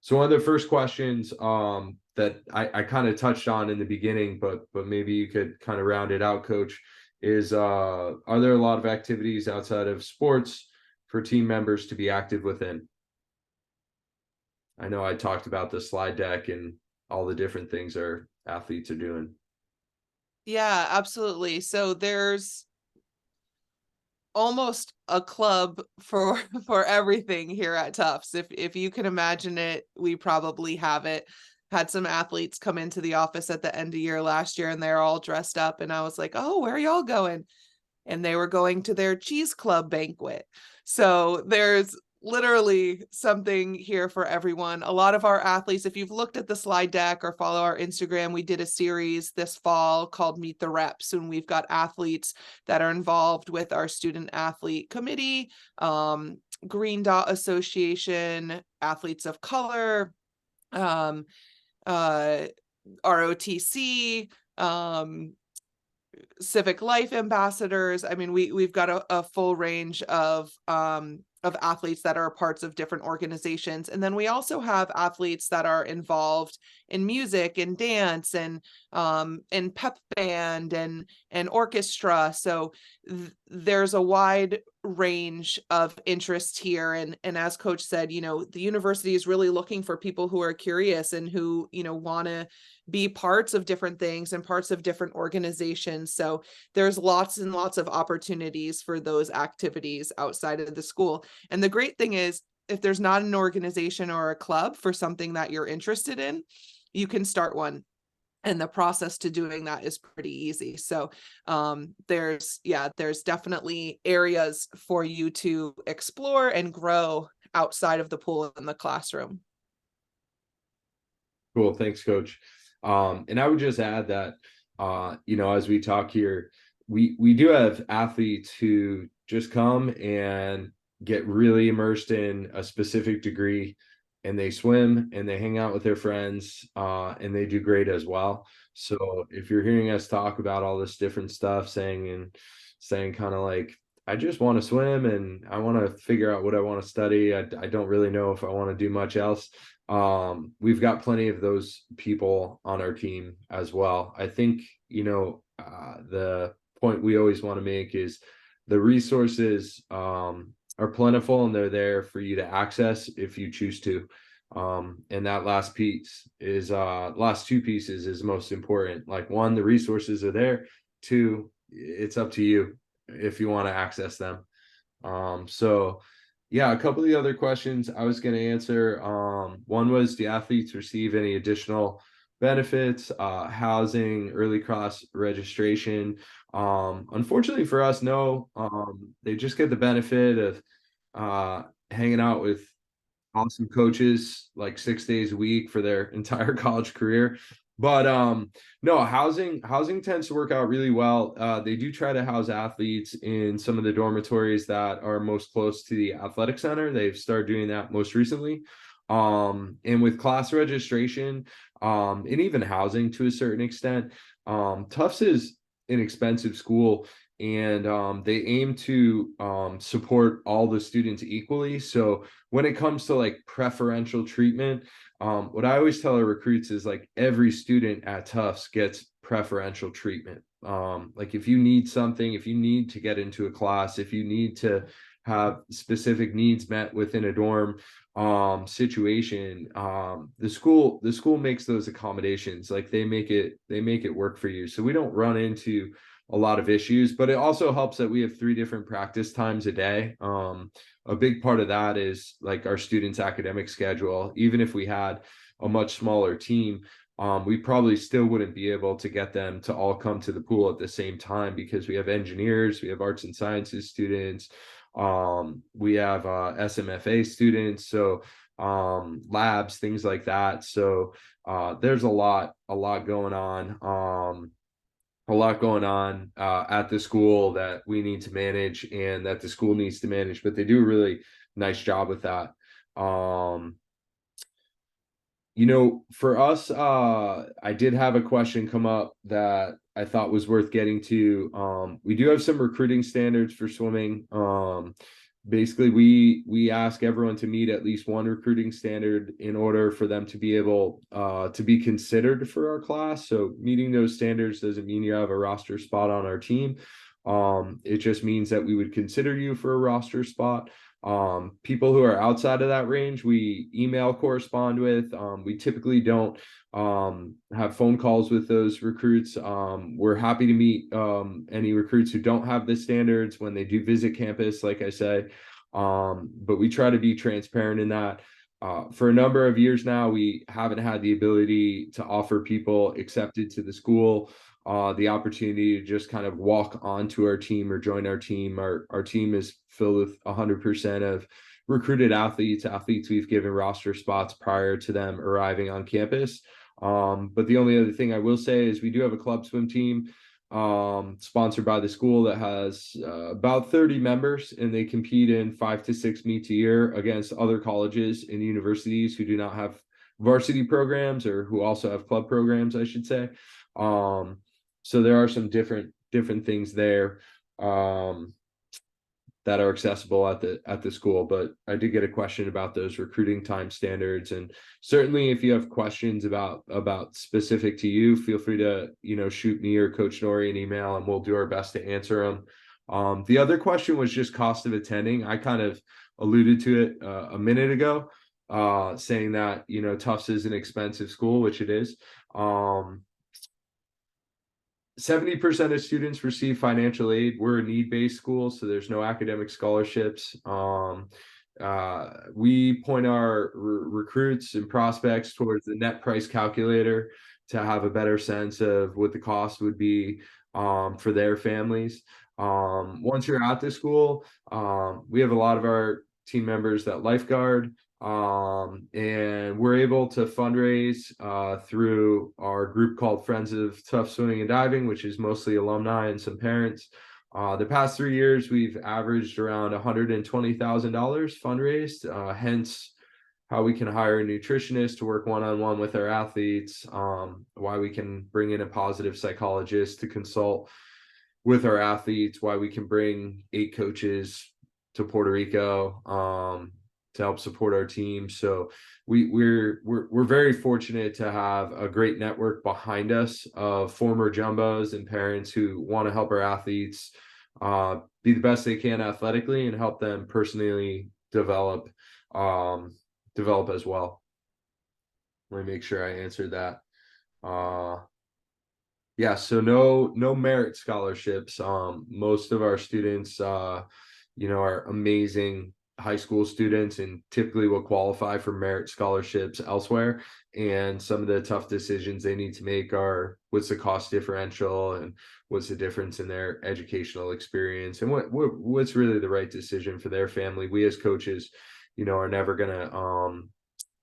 one of the first questions that I kind of touched on in the beginning, but maybe you could kind of round it out, Coach, is are there a lot of activities outside of sports for team members to be active within? I know I talked about the slide deck and all the different things our athletes are doing. Yeah, absolutely. So there's almost a club for for everything here at Tufts. If you can imagine it, we probably have it. Had some athletes come into the office at the end of year last year, and they're all dressed up, and I was like, "Oh, where are y'all going?" And they were going to their cheese club banquet. So there's literally something here for everyone. A lot of our athletes, if you've looked at the slide deck or follow our Instagram, we did a series this fall called Meet the Reps, and we've got athletes that are involved with our student athlete committee, Green Dot Association, athletes of color, ROTC, civic life ambassadors. I mean, we've got a full range of athletes that are parts of different organizations. And then we also have athletes that are involved in music and dance and pep band and orchestra. So there's a wide range of interest here. And as Coach said, you know, the university is really looking for people who are curious and who, you know, want to be parts of different things and parts of different organizations. So there's lots and lots of opportunities for those activities outside of the school. And the great thing is, if there's not an organization or a club for something that you're interested in, you can start one. And the process to doing that is pretty easy. So there's definitely areas for you to explore and grow outside of the pool and the classroom. Cool. Thanks, Coach. And I would just add that, you know, as we talk here, we do have athletes who just come and get really immersed in a specific degree, and they swim and they hang out with their friends, and they do great as well. So if you're hearing us talk about all this different stuff, saying kind of like, I just want to swim and I want to figure out what I want to study, I don't really know if I want to do much else. We've got plenty of those people on our team as well. I think, you know, the point we always want to make is the resources are plentiful and they're there for you to access if you choose to. And that last piece is last two pieces is most important. Like, one, the resources are there. Two, it's up to you if you want to access them. So yeah, a couple of the other questions I was going to answer. One was, do athletes receive any additional benefits, housing, early class registration? Unfortunately for us, no. They just get the benefit of hanging out with awesome coaches like 6 days a week for their entire college career. But no, housing tends to work out really well. They do try to house athletes in some of the dormitories that are most close to the athletic center. They've started doing that most recently. And with class registration, and even housing to a certain extent, Tufts is an expensive school, and they aim to support all the students equally. So when it comes to like preferential treatment, what I always tell our recruits is, like, every student at Tufts gets preferential treatment. Like, if you need something, if you need to get into a class, if you need to have specific needs met within a dorm situation, the school makes those accommodations. Like, they make it work for you. So we don't run into a lot of issues, but it also helps that we have 3 different practice times a day. A big part of that is like our students' academic schedule. Even if we had a much smaller team, we probably still wouldn't be able to get them to all come to the pool at the same time, because we have engineers, we have arts and sciences students, we have SMFA students, so labs, things like that. So there's a lot going on. At the school that we need to manage and that the school needs to manage, but they do a really nice job with that. You know, for us, I did have a question come up that I thought was worth getting to. We do have some recruiting standards for swimming. Basically, we ask everyone to meet at least one recruiting standard in order for them to be able to be considered for our class. So meeting those standards doesn't mean you have a roster spot on our team. It just means that we would consider you for a roster spot. People who are outside of that range, we email correspond with. We typically don't have phone calls with those recruits. We're happy to meet any recruits who don't have the standards when they do visit campus, like I say. But we try to be transparent in that. For a number of years now, we haven't had the ability to offer people accepted to the school the opportunity to just kind of walk onto our team or join our team. Our team is filled with 100% of recruited athletes we've given roster spots prior to them arriving on campus. But the only other thing I will say is we do have a club swim team sponsored by the school that has about 30 members, and they compete in 5 to 6 meets a year against other colleges and universities who do not have varsity programs, or who also have club programs, I should say. So there are some different things there that are accessible at the school. But I did get a question about those recruiting time standards, and certainly if you have questions about specific to you, feel free to, you know, shoot me or Coach Nori an email, and we'll do our best to answer them. The other question was just cost of attending. I kind of alluded to it a minute ago, saying that, you know, Tufts is an expensive school, which it is. 70% of students receive financial aid. We're a need-based school, so there's no academic scholarships. We point our recruits and prospects towards the net price calculator to have a better sense of what the cost would be for their families. Once you're at the school, we have a lot of our team members that lifeguard, and we're able to fundraise through our group called Friends of Tufts Swimming and Diving, which is mostly alumni and some parents. The past 3 years, we've averaged around $120,000 fundraised, hence how we can hire a nutritionist to work one-on-one with our athletes, why we can bring in a positive psychologist to consult with our athletes, why we can bring 8 coaches to Puerto Rico to help support our team. So we're very fortunate to have a great network behind us of former jumbos and parents who want to help our athletes be the best they can athletically, and help them personally develop as well. Let me make sure I answered that. Yeah, so no merit scholarships. Most of our students you know, are amazing high school students, and typically will qualify for merit scholarships elsewhere. And some of the tough decisions they need to make are, what's the cost differential, and what's the difference in their educational experience, and what's really the right decision for their family. We as coaches, you know, are never gonna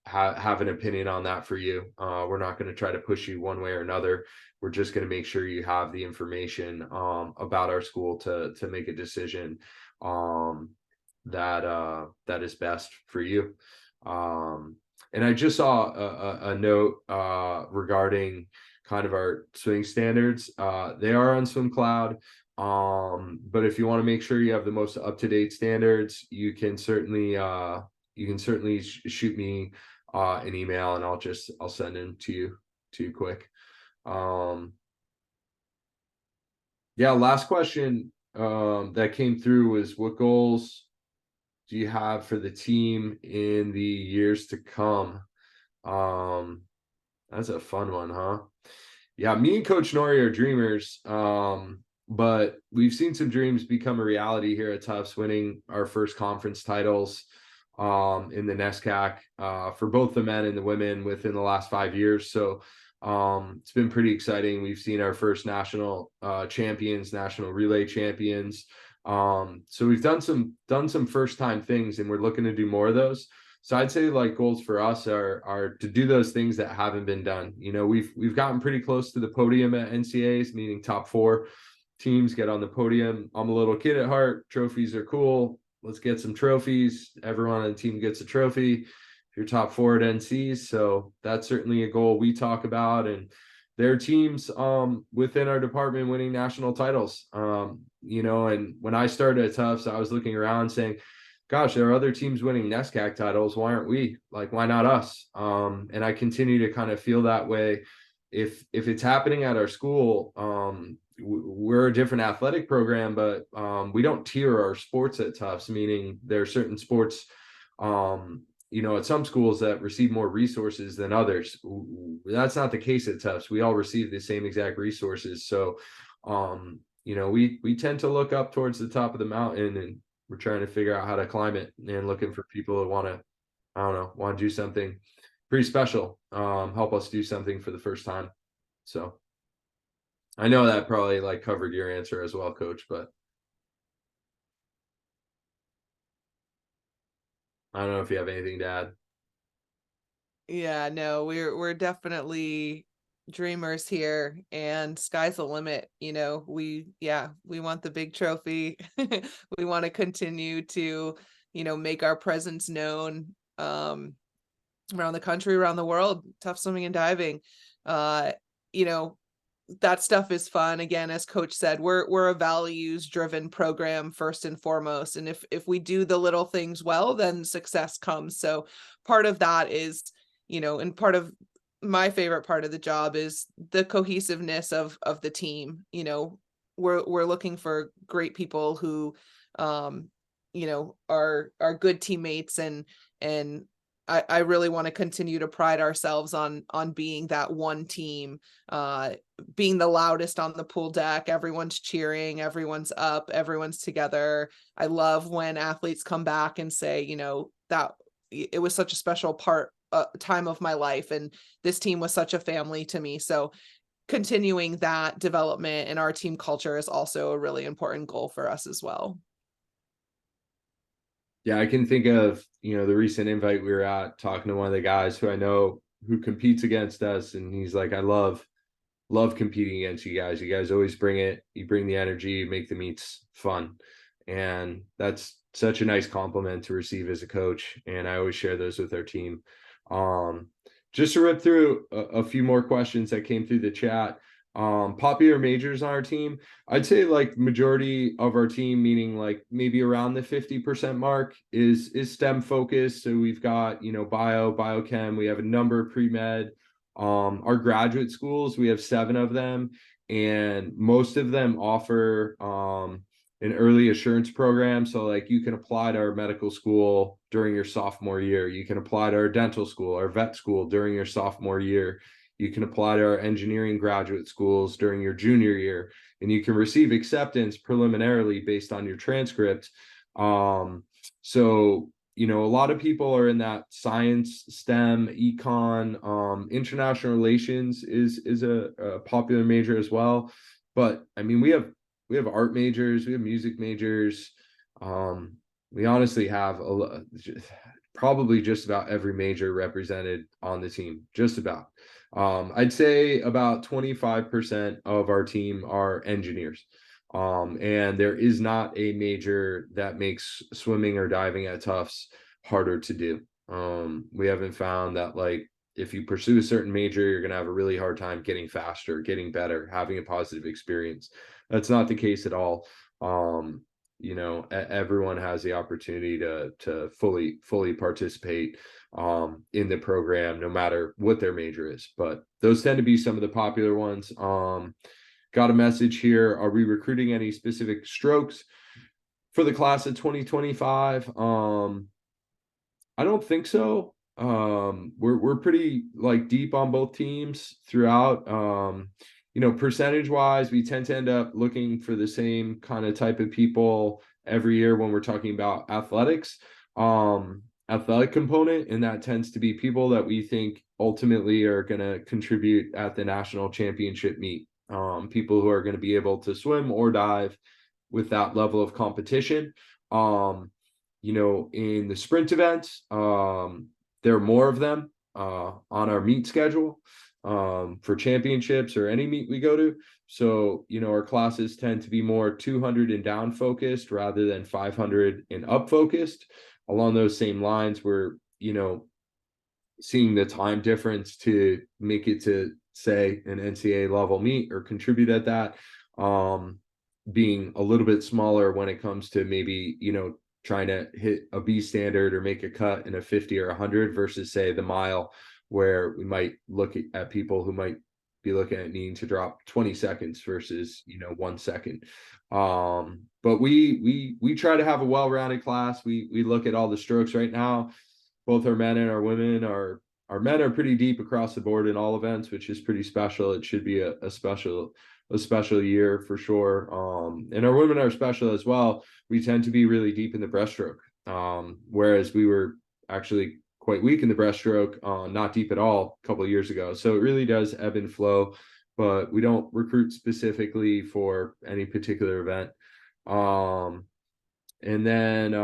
have an opinion on that for you. We're not going to try to push you one way or another. We're just going to make sure you have the information about our school to make a decision that is best for you. And I just saw a note regarding kind of our swimming standards. They are on Swim Cloud, but if you want to make sure you have the most up-to-date standards, you can certainly shoot me an email, and I'll send them to you quick. Yeah, last question that came through was, what goals do you have for the team in the years to come? That's a fun one, huh? Yeah, me and Coach Nori are dreamers, but we've seen some dreams become a reality here at Tufts, winning our first conference titles in the NESCAC for both the men and the women within the last 5 years. So it's been pretty exciting. We've seen our first national champions, national relay champions. So we've done some first time things, and we're looking to do more of those. So I'd say, like, goals for us are to do those things that haven't been done. You know, we've gotten pretty close to the podium at NCAAs, meaning top 4 teams get on the podium. I'm a little kid at heart. Trophies are cool. Let's get some trophies. Everyone on the team gets a trophy if you're top 4 at NCs. So that's certainly a goal we talk about. And there are teams within our department winning national titles. You know, and when I started at Tufts, I was looking around saying, gosh, there are other teams winning NESCAC titles. Why aren't we? Like, why not us? And I continue to kind of feel that way. If it's happening at our school, we're a different athletic program, but we don't tier our sports at Tufts, meaning there are certain sports, you know, at some schools that receive more resources than others. That's not the case at Tufts. We all receive the same exact resources. So, you know, we tend to look up towards the top of the mountain, and we're trying to figure out how to climb it, and looking for people that want to do something pretty special, help us do something for the first time. So I know that probably like covered your answer as well, Coach, but I don't know if you have anything to add. Yeah, no, we're definitely dreamers here, and sky's the limit. We want the big trophy. We want to continue to, make our presence known around the country, around the world. Tufts Swimming and Diving. Uh, you know, that stuff is fun. Again, as coach said, we're a values driven program first and foremost. And if we do the little things well, then success comes. So part of that is, and part of my favorite part of the job is the cohesiveness of the team. We're looking for great people who are good teammates, and I really want to continue to pride ourselves on being that one team, being the loudest on the pool deck. Everyone's cheering, everyone's up, everyone's together. I love when athletes come back and say, that it was such a special time of my life, and this team was such a family to me. So continuing that development in our team culture is also a really important goal for us as well. Yeah, I can think of, the recent invite we were at, talking to one of the guys who I know who competes against us, and he's like, I love competing against you guys. You guys always bring it. You bring the energy, you make the meets fun. And that's such a nice compliment to receive as a coach. And I always share those with our team. Um, just to rip through a few more questions that came through the chat. Popular majors on our team, I'd say like majority of our team, meaning like maybe around the 50% mark, is STEM focused. So we've got, biochem, we have a number of pre-med. Our graduate schools, we have 7 of them, and most of them offer an early assurance program. So like you can apply to our medical school during your sophomore year. You can apply to our dental school, our vet school during your sophomore year. You can apply to our engineering graduate schools during your junior year, and you can receive acceptance preliminarily based on your transcript. So a lot of people are in that science, STEM, econ, international relations is a popular major as well. But I mean, we have art majors, we have music majors. We honestly have probably just about every major represented on the team, just about. I'd say about 25% of our team are engineers. And there is not a major that makes swimming or diving at Tufts harder to do. We haven't found that, like, if you pursue a certain major, you're going to have a really hard time getting faster, getting better, having a positive experience. That's not the case at all. Everyone has the opportunity to fully participate in the program, no matter what their major is. But those tend to be some of the popular ones. Got a message here. Are we recruiting any specific strokes for the class of 2025? I don't think so. We're pretty like deep on both teams throughout. Percentage wise, we tend to end up looking for the same kind of type of people every year when we're talking about athletics, athletic component, and that tends to be people that we think ultimately are going to contribute at the national championship meet. People who are going to be able to swim or dive with that level of competition. In the sprint events, there are more of them on our meet schedule for championships or any meet we go to. So, our classes tend to be more 200 and down focused rather than 500 and up focused. Along those same lines, we're, seeing the time difference to make it to, say, an NCAA level meet or contribute at that, being a little bit smaller when it comes to maybe, trying to hit a B standard or make a cut in a 50 or 100 versus, say, the mile, where we might look at people who might be looking at needing to drop 20 seconds versus 1 second. But we try to have a well-rounded class. We look at all the strokes right now. Both our men and our women are. Our men are pretty deep across the board in all events, which is pretty special. It should be a special year for sure. And our women are special as well. We tend to be really deep in the breaststroke, whereas we were actually quite weak in the breaststroke, not deep at all a couple of years ago. So it really does ebb and flow, but we don't recruit specifically for any particular event. And then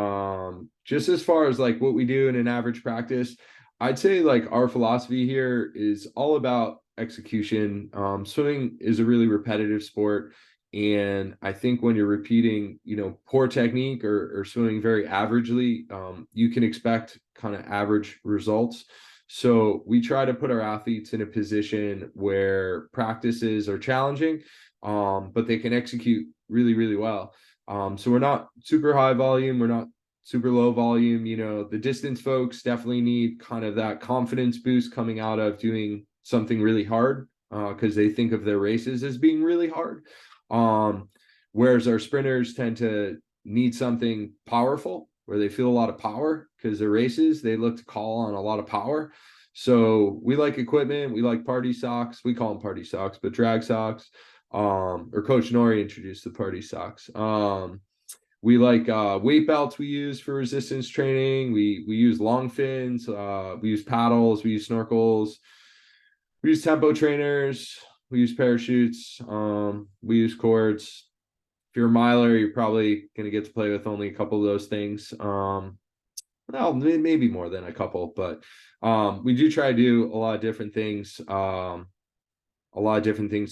just as far as like what we do in an average practice, I'd say like our philosophy here is all about execution. Swimming is a really repetitive sport. And I think when you're repeating, poor technique or swimming very averagely, you can expect kind of average results. So we try to put our athletes in a position where practices are challenging, but they can execute really, really well. So we're not super high volume, we're not super low volume. The distance folks definitely need kind of that confidence boost coming out of doing something really hard, because they think of their races as being really hard. Whereas our sprinters tend to need something powerful where they feel a lot of power, because their races, they look to call on a lot of power. So we like equipment, we like party socks. We call them party socks, but drag socks. Or Coach Nori introduced the party socks. We like weight belts we use for resistance training. We use long fins, we use paddles, we use snorkels, we use tempo trainers, we use parachutes, we use cords. If you're a miler, you're probably going to get to play with only a couple of those things. Well, maybe more than a couple, but we do try to do a lot of different things,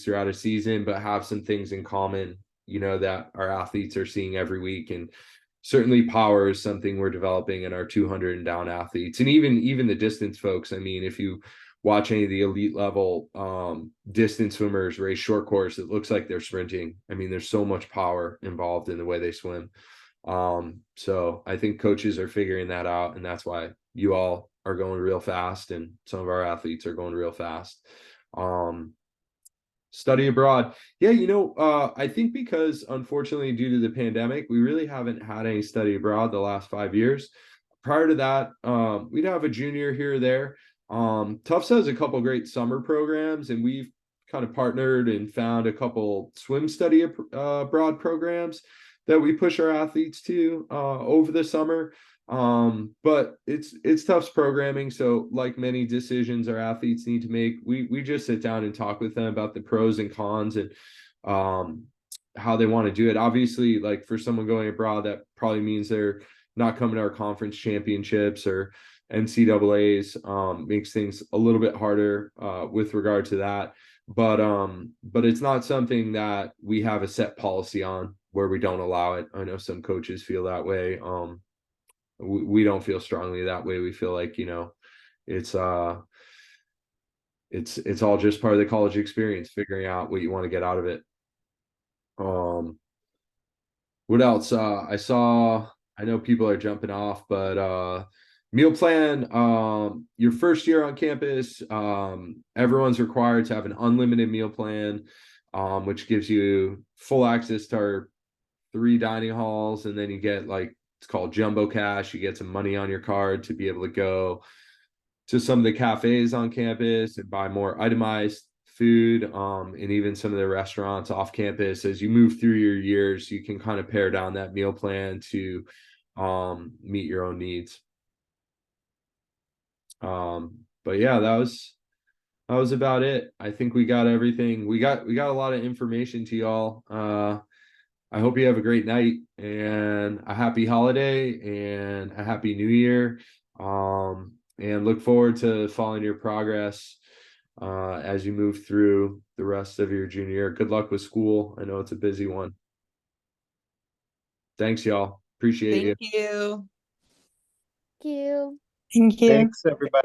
throughout a season, but have some things in common, that our athletes are seeing every week. And certainly power is something we're developing in our 200 and down athletes, and even the distance folks. I mean, if you watch any of the elite level distance swimmers race short course, it looks like they're sprinting. I mean, there's so much power involved in the way they swim. So I think coaches are figuring that out, and that's why you all are going real fast and some of our athletes are going real fast. Study abroad. Yeah, I think because unfortunately due to the pandemic, we really haven't had any study abroad the last 5 years. Prior to that, we'd have a junior here or there. Tufts has a couple great summer programs, and we've kind of partnered and found a couple swim study abroad programs that we push our athletes to over the summer. But it's Tufts programming, so like many decisions our athletes need to make, we just sit down and talk with them about the pros and cons and how they want to do it. Obviously, like for someone going abroad, that probably means they're not coming to our conference championships or NCAAs. Makes things a little bit harder with regard to that. But it's not something that we have a set policy on where we don't allow it. I know some coaches feel that way. We don't feel strongly that way. We feel like, it's all just part of the college experience, figuring out what you want to get out of it. What else? I know people are jumping off, but meal plan, your first year on campus, everyone's required to have an unlimited meal plan, which gives you full access to our 3 dining halls, and then you get it's called jumbo cash. You get some money on your card to be able to go to some of the cafes on campus and buy more itemized food, and even some of the restaurants off campus. As you move through your years, you can kind of pare down that meal plan to meet your own needs. But yeah, that was about it. I think we got everything. We got a lot of information to y'all. I hope you have a great night and a happy holiday and a happy new year. And look forward to following your progress as you move through the rest of your junior year. Good luck with school. I know it's a busy one. Thanks, y'all. Appreciate you. Thank you. Thank you. Thank you. Thanks, everybody.